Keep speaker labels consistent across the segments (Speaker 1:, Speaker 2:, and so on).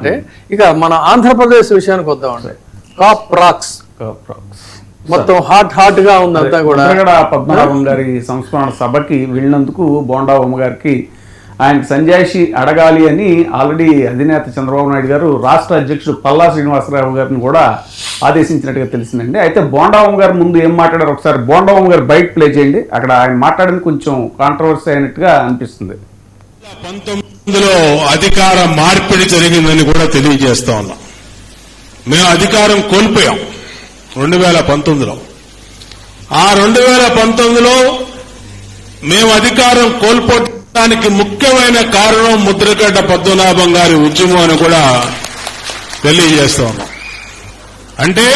Speaker 1: అంటే ఇక మన ఆంధ్రప్రదేశ్ విషయానికి వద్దామండి. కాప్ రాక్స్ మొత్తం హాట్ గా ఉందంతా కూడా.
Speaker 2: పద్మనాభం గారి సంస్మరణ సభకి వెళ్ళినందుకు బోండా ఉమ్మ గారికి ఆయనకు సంజాయిషి అడగాలి అని ఆల్రెడీ అధినేత చంద్రబాబు నాయుడు గారు రాష్ట్ర అధ్యక్షుడు పల్లా శ్రీనివాసరావు గారిని కూడా ఆదేశించినట్టుగా తెలిసిందండి. అయితే బోండా ఉమ్మ గారు ముందు ఏం మాట్లాడారు ఒకసారి బోండా ఉమ్మ గారు బయట ప్లే చేయండి. అక్కడ ఆయన మాట్లాడింది కొంచెం కాంట్రవర్సీ అయినట్టుగా అనిపిస్తుంది.
Speaker 3: 19లో అధికార మార్పిడి జరిగిందని కూడా తెలియజేస్తా ఉన్నాం. మేము అధికారం కోల్పోయాం 2019లో. ఆ 2019లో మేము అధికారం కోల్పోవడానికి ముఖ్యమైన కారణం ముద్రగడ్డ పద్మనాభం గారి ఉద్యమం అని కూడా తెలియజేస్తా ఉన్నాం. అంటే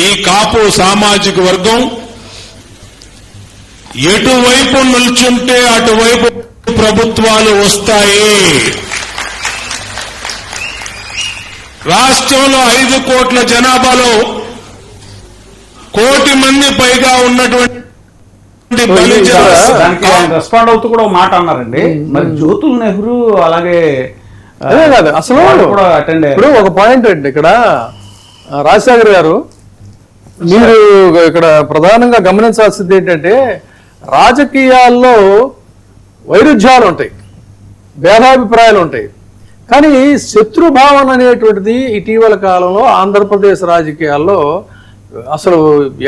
Speaker 3: ఈ కాపు సామాజిక వర్గం ఎటువైపు నిల్చుంటే అటువైపు ప్రభుత్వాలు వస్తాయి. రాష్ట్రంలో 5 కోట్ల జనాభాలో 1 కోటి మంది పైగా ఉన్నటువంటి
Speaker 2: దానికి ఆయన రెస్పాండ్ అవుతూ కూడా ఒక మాట అన్నారండి. మరి జ్యోతుల్ నెహ్రూ అలాగే
Speaker 1: అదే కాదు అసలు
Speaker 2: కూడా అటెండ్
Speaker 1: ఇప్పుడు ఒక పాయింట్ అండి. ఇక్కడ రాజశేఖర్ గారు మీరు ఇక్కడ ప్రధానంగా గమనించాల్సింది ఏంటంటే రాజకీయాల్లో వైరుధ్యాలు ఉంటాయి, భేదాభిప్రాయాలు ఉంటాయి. కానీ శత్రుభావన అనేటువంటిది ఇటీవల కాలంలో ఆంధ్రప్రదేశ్ రాజకీయాల్లో అసలు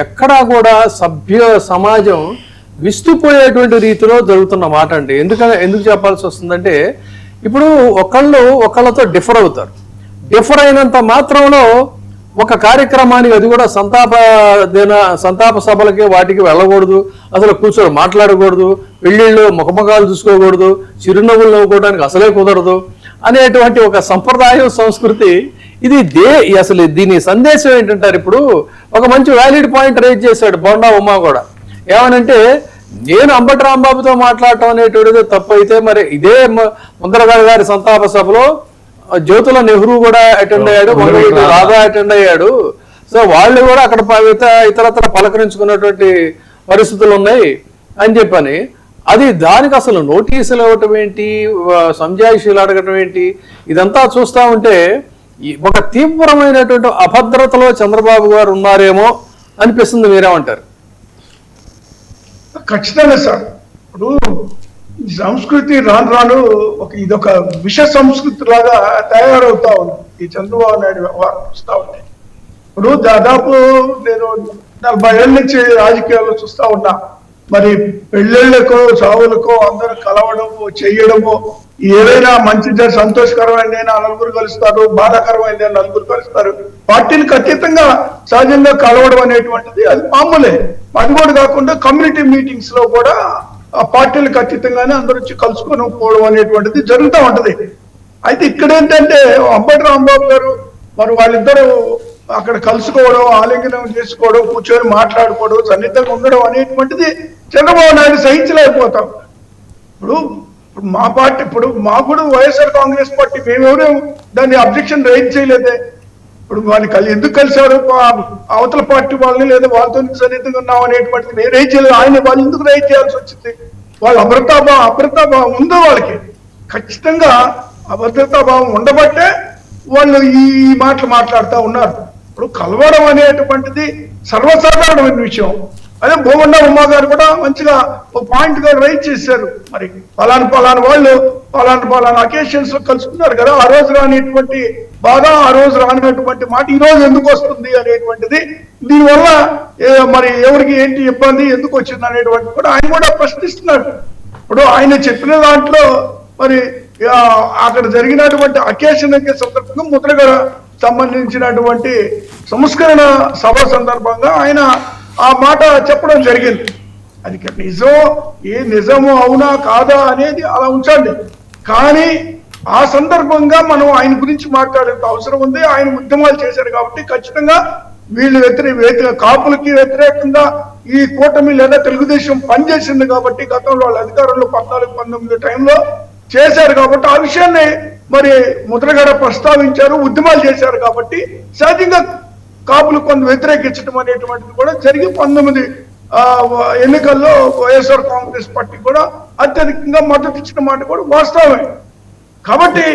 Speaker 1: ఎక్కడా కూడా సభ్య సమాజం విస్తుపోయేటువంటి రీతిలో జరుగుతున్న మాట అండి. ఎందుకు చెప్పాల్సి వస్తుందంటే ఇప్పుడు ఒకళ్ళతో డిఫర్ అవుతారు. డిఫర్ అయినంత మాత్రంలో ఒక కార్యక్రమానికి, అది కూడా సంతాప సభలకి వాటికి వెళ్ళకూడదు, అసలు కూర్చొని మాట్లాడకూడదు, పెళ్లిళ్ళు ముఖముఖాలు చూసుకోకూడదు, చిరునవ్వులు నవ్వుకోవడానికి అసలే కుదరదు అనేటువంటి ఒక సంప్రదాయం సంస్కృతి ఇది. అసలు దీని సందేశం ఏంటంటారు? ఇప్పుడు ఒక మంచి వ్యాలిడ్ పాయింట్ రేజ్ చేశాడు బోండా ఉమ్మ కూడా. ఏమనంటే నేను అంబటి రాంబాబుతో మాట్లాడటం అనేటువంటిది తప్పు అయితే, మరి ఇదే ముద్రగడ గారి సంతాప సభలో జ్యోతుల నెహ్రూ కూడా అటెండ్ అయ్యాడు, రాధా అటెండ్ అయ్యాడు. సో వాళ్ళు కూడా అక్కడ ఇతరత్ర పలకరించుకున్నటువంటి పరిస్థితులు ఉన్నాయి అని చెప్పని, అది దానికి అసలు నోటీసులు ఇవ్వటం ఏంటి, సంజాయిషీలు అడగటం ఏంటి, ఇదంతా చూస్తూ ఉంటే ఒక తీవ్రమైనటువంటి అభద్రతలో చంద్రబాబు గారు ఉన్నారేమో అనిపిస్తుంది. మీరేమంటారు?
Speaker 4: ఖచ్చితంగా సార్. ఇప్పుడు సంస్కృతి రాను ఇదొక విష సంస్కృతి లాగా తయారవుతా ఉంది ఈ చంద్రబాబు నాయుడు వస్తూ ఉంది. ఇప్పుడు దాదాపు నేను 40 ఏళ్ళ నుంచి రాజకీయాల్లో చూస్తా ఉన్నా. మరి పెళ్ళిళ్ళకో చావులకో అందరూ కలవడము చేయడము, ఏదైనా మంచి సంతోషకరమైన నలుగురు కలుస్తారు, బాధాకరమైన నలుగురు కలుస్తారు. పార్టీలకు అతీతంగా సహజంగా కలవడం అనేటువంటిది అది మామూలే. అది కూడా కాకుండా కమ్యూనిటీ మీటింగ్స్ లో కూడా ఆ పార్టీలకు అతీతంగానే అందరూ వచ్చి కలుసుకొని పోవడం అనేటువంటిది జరుగుతూ ఉంటది. అయితే ఇక్కడ ఏంటంటే అంబటి రాంబాబు గారు మరి వాళ్ళిద్దరూ అక్కడ కలుసుకోవడం, ఆలింగనం చేసుకోవడం, కూర్చొని మాట్లాడుకోవడం, సన్నిహితంగా ఉండడం అనేటువంటిది చంద్రబాబు నాయుడు సహించలేకపోతాం. ఇప్పుడు మా పార్టీ, ఇప్పుడు మాకు కూడా వైఎస్ఆర్ కాంగ్రెస్ పార్టీ మేమెవరూ దాన్ని అబ్జెక్షన్ రైజ్ చేయలేదే. ఇప్పుడు వాళ్ళు ఎందుకు కలిశారు అవతల పార్టీ వాళ్ళని, లేదా వాళ్ళతో సన్నిహితంగా ఉన్నాం అనేటువంటిది మేము రైజ్ చేయలేదు. ఆయన వాళ్ళు ఎందుకు రైజ్ చేయాల్సి వచ్చింది? వాళ్ళు అభద్రతాభావం ఉందో వాళ్ళకి. ఖచ్చితంగా అభద్రతాభావం ఉండబట్టే వాళ్ళు ఈ మాటలు మాట్లాడుతూ ఉన్నారు. ఇప్పుడు కలవడం అనేటువంటిది సర్వసాధారణమైన విషయం. అదే బోండా ఉమ్మ గారు కూడా మంచిగా ఒక పాయింట్ గా రైజ్ చేశారు. మరి పలానా వాళ్ళు పలానా అకేషన్స్ లో కలుసుకున్నారు కదా, ఆ రోజు రానిటువంటి బాధ, ఆ రోజు రానిటువంటి మాట ఈ రోజు ఎందుకు వస్తుంది అనేటువంటిది, దీనివల్ల మరి ఎవరికి ఏంటి ఇబ్బంది, ఎందుకు వచ్చింది అనేటువంటి కూడా ఆయన కూడా ప్రశ్నిస్తున్నాడు. ఇప్పుడు ఆయన చెప్పిన దాంట్లో మరి అక్కడ జరిగినటువంటి అకేషన్ సందర్భంగా ముద్రగడ సంబంధించినటువంటి సంస్కరణ సభ సందర్భంగా ఆయన ఆ మాట చెప్పడం జరిగింది. అది నిజము అవునా కాదా అనేది అలా ఉంచండి. కానీ ఆ సందర్భంగా మనం ఆయన గురించి మాట్లాడేంత అవసరం ఉంది. ఆయన ఉద్యమాలు చేశారు కాబట్టి ఖచ్చితంగా వీళ్ళు కాపులకి వ్యతిరేకంగా ఈ కూటమి లేదా తెలుగుదేశం పనిచేసింది కాబట్టి, గతంలో వాళ్ళ అధికారంలో 14-19 టైంలో చేశారు కాబట్టి ఆ విషయాన్ని మరి ముద్రగడ ప్రస్తావించారు, ఉద్యమాలు చేశారు కాబట్టి సహజంగా కాపులు కొంత వ్యతిరేకించడం అనేటువంటిది కూడా జరిగి 19 ఎన్నికల్లో వైఎస్ఆర్ కాంగ్రెస్ పార్టీ కూడా అత్యధికంగా మద్దతు ఇచ్చిన మాట కూడా వాస్తవమే. కాబట్టి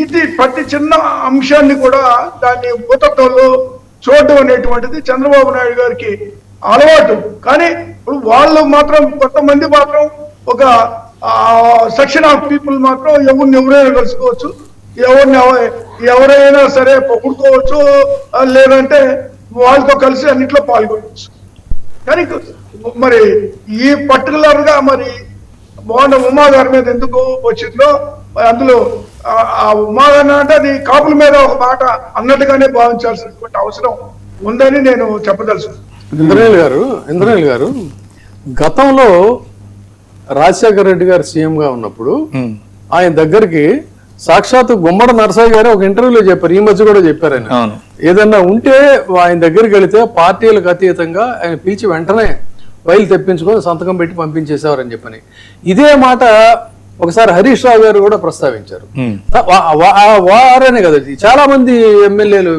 Speaker 4: ఇది ప్రతి చిన్న అంశాన్ని కూడా దాన్ని భూతత్వంలో చూడడం అనేటువంటిది చంద్రబాబు నాయుడు గారికి అలవాటు. కానీ ఇప్పుడు వాళ్ళు మాత్రం కొంతమంది మాత్రం ఒక సెక్షన్ ఆఫ్ పీపుల్ మాత్రం ఎవరైనా కలుసుకోవచ్చు, ఎవరైనా సరే పొగుడుకోవచ్చు, లేదంటే వాళ్ళతో కలిసి అన్నిట్లో పాల్గొనవచ్చు. కానీ మరి ఈ పర్టికులర్ గా మరి బోండా ఉమా గారి మీద ఎందుకు వచ్చిందో అందులో ఆ ఉమా గారిని అంటే అది కాపుల మీద ఒక మాట అన్నట్టుగానే భావించాల్సినటువంటి అవసరం ఉందని నేను చెప్పదలుచుకున్నాను.
Speaker 1: ఇంద్రనీల్ గారు గతంలో రాజశేఖర రెడ్డి గారు సీఎం గా ఉన్నప్పుడు ఆయన దగ్గరికి సాక్షాత్ గుమ్మడి నరసయ్య గారు ఒక ఇంటర్వ్యూలో చెప్పారు, ఈ మధ్య కూడా చెప్పారు ఆయన, ఏదన్నా ఉంటే ఆయన దగ్గరికి వెళితే పార్టీలకు అతీతంగా ఆయన పిలిచి వెంటనే ఫైల్ తెప్పించుకొని సంతకం పెట్టి పంపించేసేవారని చెప్పని. ఇదే మాట ఒకసారి హరీష్ రావు గారు కూడా ప్రస్తావించారు. వారనే కదా, చాలా మంది ఎమ్మెల్యేలు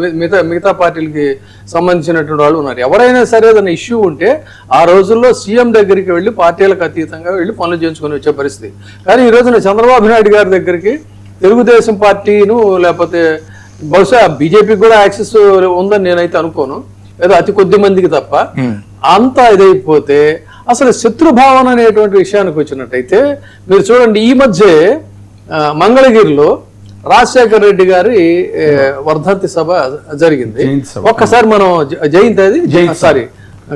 Speaker 1: మిగతా పార్టీలకి సంబంధించినటువంటి వాళ్ళు ఉన్నారు. ఎవరైనా సరే ఏదైనా ఇష్యూ ఉంటే ఆ రోజుల్లో సీఎం దగ్గరికి వెళ్ళి పార్టీలకు అతీతంగా వెళ్ళి పనులు చేయించుకొని వచ్చే పరిస్థితి. కానీ ఈ రోజున చంద్రబాబు నాయుడు గారి దగ్గరికి తెలుగుదేశం పార్టీను లేకపోతే బహుశా బీజేపీకి కూడా యాక్సెస్ ఉందని నేనైతే అనుకోను, ఏదో అతి కొద్ది మందికి తప్ప, అంతా ఇదైపోతే అసలు శత్రుభావన అనేటువంటి విషయానికి వచ్చినట్టయితే మీరు చూడండి, ఈ మధ్య మంగళగిరిలో రాజశేఖర రెడ్డి గారి వర్ధంతి సభ జరిగింది. ఒక్కసారి మనం జయంతి సారీ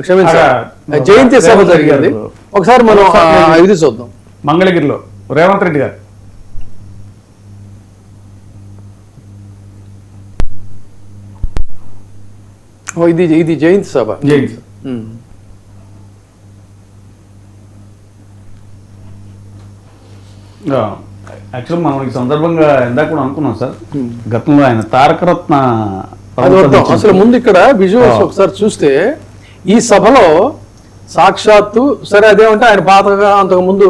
Speaker 1: క్షమించాలి జయంతి సభ జరిగింది. ఒకసారి మనం ఇది చూద్దాం.
Speaker 2: మంగళగిరిలో రేవంత్ రెడ్డి గారు
Speaker 1: ఇది జయంతి సభ.
Speaker 2: యాక్చువల్ మనం ఈ సందర్భంగా ఇందాక కూడా అనుకున్నాం సార్, గతంలో ఆయన తారకరత్న
Speaker 1: అసలు ముందు ఇక్కడ విజువల్స్ ఒకసారి చూస్తే ఈ సభలో సాక్షాత్తు సరే అదేమంటే ఆయన పాతగా అంతకు ముందు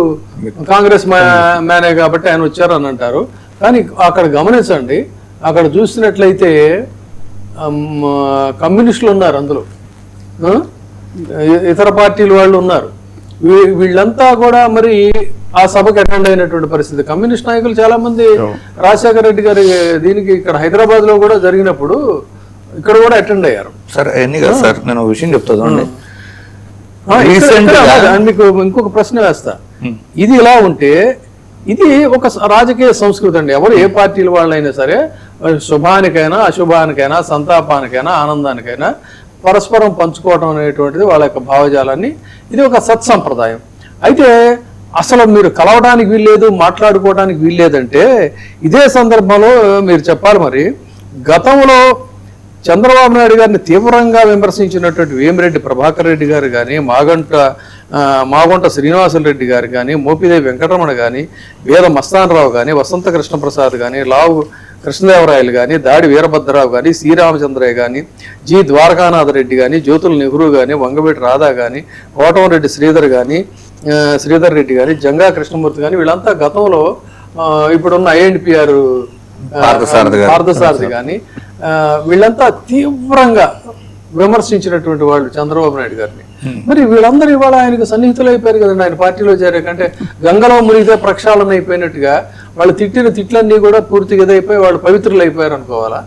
Speaker 1: కాంగ్రెస్ మ్యానే కాబట్టి ఆయన వచ్చారు అని అంటారు. కానీ అక్కడ గమనించండి, అక్కడ చూసినట్లయితే కమ్యూనిస్టులు ఉన్నారు, అందులో ఇతర పార్టీల వాళ్ళు ఉన్నారు. వీళ్ళంతా కూడా మరి ఆ సభకు అటెండ్ అయినటువంటి పరిస్థితి. కమ్యూనిస్ట్ నాయకులు చాలా మంది రాజశేఖర రెడ్డి గారి దీనికి ఇక్కడ హైదరాబాద్ లో కూడా జరిగినప్పుడు ఇక్కడ కూడా అటెండ్ అయ్యారు.
Speaker 5: సార్ సార్ నేను ఒక విషయం చెప్తాను,
Speaker 1: మీకు ఇంకొక ప్రశ్న వేస్తా. ఇది ఇలా ఉంటే ఇది ఒక రాజకీయ సంస్కృతి అండి. ఎవరు ఏ పార్టీల వాళ్ళైనా సరే శుభానికైనా అశుభానికైనా సంతాపానికైనా ఆనందానికైనా పరస్పరం పంచుకోవడం అనేటువంటిది వాళ్ళ యొక్క భావజాలాన్ని, ఇది ఒక సత్సంప్రదాయం. అయితే అసలు మీరు కలవడానికి వీల్లేదు, మాట్లాడుకోవడానికి వీల్లేదంటే ఇదే సందర్భంలో మీరు చెప్పాలి. మరి గతంలో చంద్రబాబు నాయుడు గారిని తీవ్రంగా విమర్శించినటువంటి వేమిరెడ్డి ప్రభాకర్ రెడ్డి గారు కానీ, మాగుంట శ్రీనివాసులు రెడ్డి గారు కానీ, మోపిదేవి వెంకటరమణ కానీ, వేద మస్తానరావు కానీ, వసంత కృష్ణప్రసాద్ కానీ, లావు కృష్ణదేవరాయలు కానీ, దాడి వీరభద్రరావు కానీ, శ్రీరామచంద్రయ్య కానీ, జి ద్వారకానాథ రెడ్డి కానీ, జ్యోతుల నెహ్రూ కానీ, వంగవీటి రాధా కానీ, కోటమరెడ్డి శ్రీధర్ రెడ్డి కానీ, జంగా కృష్ణమూర్తి కానీ, వీళ్ళంతా గతంలో ఇప్పుడున్న ఐఎన్పిఆర్ పార్థసారథి కానీ వీళ్ళంతా తీవ్రంగా విమర్శించినటువంటి వాళ్ళు చంద్రబాబు నాయుడు గారిని. మరి వీళ్ళందరూ ఇవాళ ఆయనకు సన్నిహితులు అయిపోయారు కదండి. ఆయన పార్టీలో చేరాకంటే గంగలో మునిగితే ప్రక్షాళన అయిపోయినట్టుగా వాళ్ళు తిట్టిన తిట్లన్నీ కూడా పూర్తిగా ఇదైపోయి వాళ్ళు పవిత్రులు అయిపోయారు అనుకోవాలా?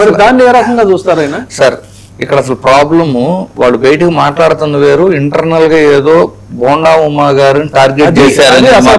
Speaker 1: మరి దాన్ని ఏ రకంగా చూస్తారు ఆయన?
Speaker 5: సార్ ఇక్కడ అసలు ప్రాబ్లము వాళ్ళు బయటకు మాట్లాడుతున్న వేరు, ఇంటర్నల్ గా ఏదో బోండా ఉమా గారిని టార్గెట్ చేశారని